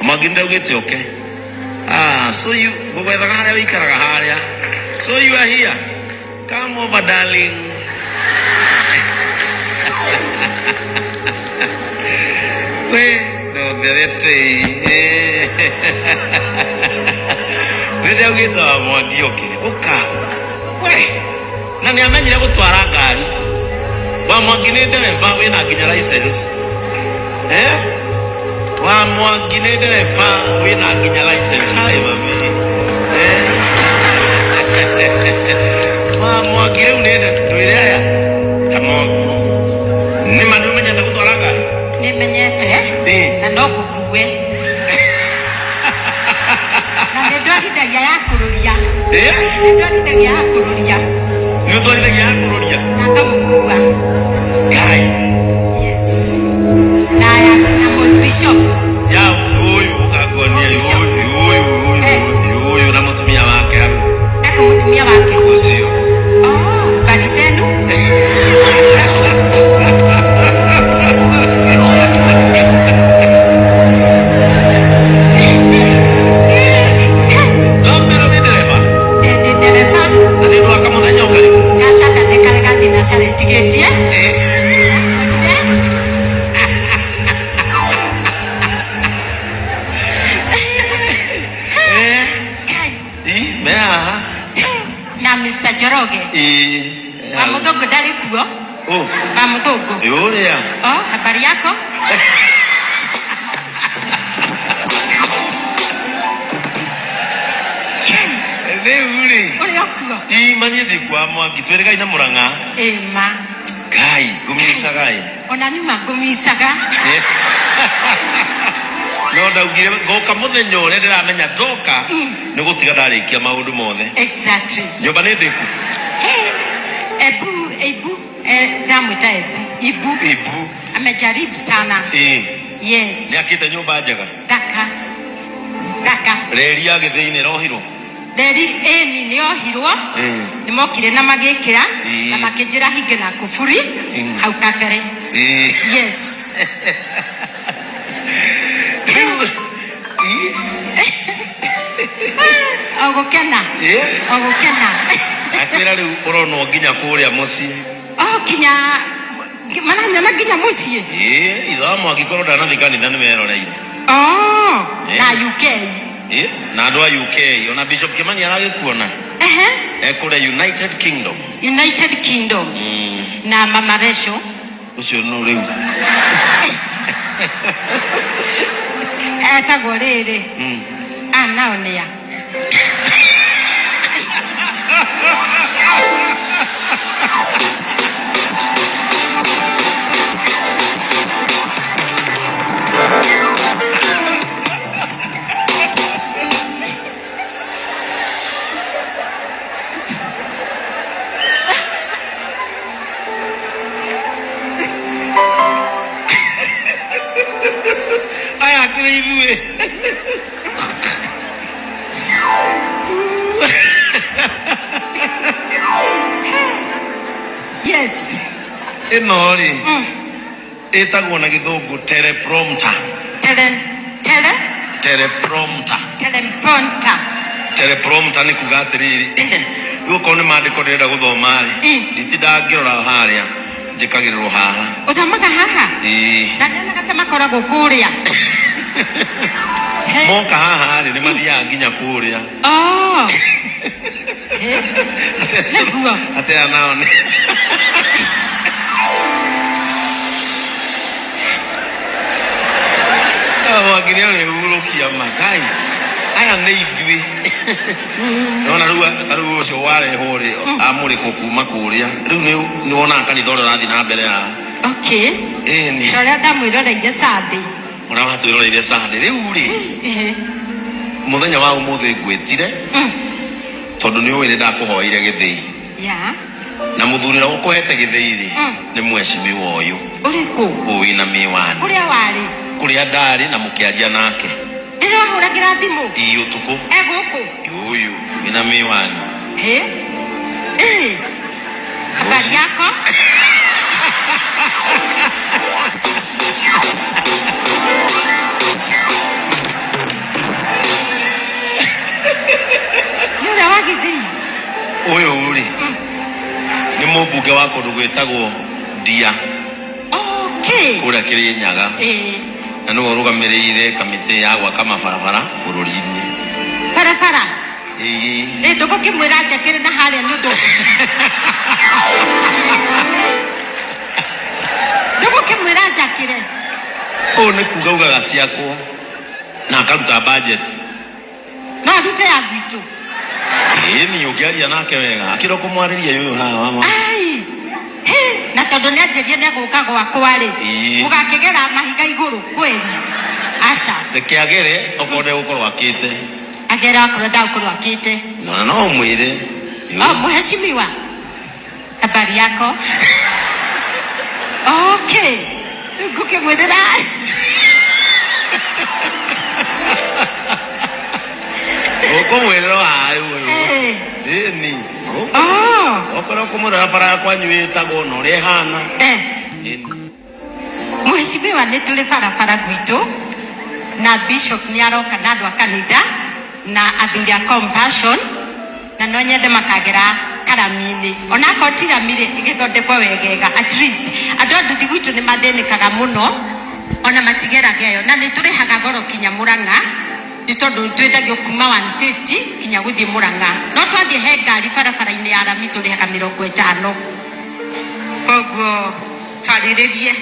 Maginda ugete okay. So you go with the Hare. So you are here. Come over, darling. Wait, no, Ndio gito mwangi okay. Uka. We. Na ni amenyire gutwara ngari. Wa mwangi ni ndereva wina nginya license. Wa mwangi ni ndereva wina nginya license. Hai mami. Wa mwangi riu ni ndwire aya. Kamo. Ni mandu menyete gutwara ngari. Ni menyete. Na no gukuwe. Nitwarithagia ya kururia. Nitwarithagia ya kururia. Nitwarithagia ya kururia. Nakamukua. Kai. Yes. Na bishop. Ya huyu ukagonia huyu na mtumia wake. Eko mtumia wake. Usio. Badisenu. Na Mr. Joroge. Mamudogo dali kuo. Mamudogo. Yule ya. Habari yako? Ule. Ule yakuo. Manyezi kwa mwangi twereka ina muranga. Ma. Kai, gumisa gai. Onani magumisaga. No ndaugire goka muthenyo ure ndiramenya ndoka ni gutiga ndarikia maundu mothe. Exactly. Nyumba ni ndiku. Ebu ndamwita Ibu. Amejaribu sana. Yes. Ni akite nyumba njega. Daka. Reri ya githini rohirwo. Reri ni ohirwo. Ni mokire na magikira na makijira hinge na kufuri au kafere. Yes. Ogokena. Akwira riu uronwo nginya kuria mucii. Kinya mana nyona nginya mucii. Ithomo agikorwo ndanathi kanitha ni meroreire. Na UK. Na andu a UK ona Bishop Kimani aragikuona. Ekure United Kingdom. Na Mama Resho. Ucio no riu. Tagorere. Naonia. Aya kiriithue. Yes. Enori. Etagwo na githungu teleprompter. Teleprompter ni kuga atiriri. Yuko ni maandiko ndenda guthoma ri. Nditinda ngirora haria. Njikagirirwo haha. Uthamaga haha? Na jana kata makoragwo kuria. Moka haha ri ni mathia nginya kuria. Neguo. Ate anaone. Wagire ule urukia magai. Aya ni ithui. Nona riu ucio wareho ri amuri kuma kuria. Riu ni wona kanitha uri rathi na mbere ya. Okay. Ni. Shoria ndamwiroreire Sunday. Ona watwiroreire Sunday riu ri. Muthenya wa umuthi ngwitire. Tondu ni uwire ndakuhoire githii. Na muthurira gukuhete githii ri ni mweshimiwa uyu. Uriku? Uwi na miwani. Kuria wari? Kuria ndari na mukiaria nake. Ndiro huragira thimu? Utuku. Eguku? Uyu ina miwani. Habari yako? wa kundu gwetagwo Ndia kuria Kirinyaga na no rugamirire kamiti ya gwaka mabarabara bururi-ini barabara ndugu kimwira njakire na haria ni undu ndugu kimwira njakire ni kuga ugaga ciakwo na akaruta budget no arute ya gwitu ni ungiaria nake wega akira kumwariria yuyu haha ai na tondu ni anjirie ni guka gwakwa ri ugakigera mahiga iguru kweli aca kiagere okode gukorwo akite agera akorwo ndagukorwo akite no mwire mheshimiwa habari yako okay ngukimwithira ukumwirira ni okorwo kumurira bara kwanyu itagwo no ri hana mheshimiwa ni tuli barabara gwitu na bishop ni aroka na andu a kanitha na athuri a Compassion na no nyende makagera Karamini ona kotira mire igithondekwo wegega at least andu a nduthi gwitu ni mathinikaga muno ona matigerageyo na ni turihaga goro kinya Murang'a ni tondu twetagio kuma 150 kinya guthie Murang'a no twathie he ngari barabara-ini ya rami turihaga 50 koguo twariririe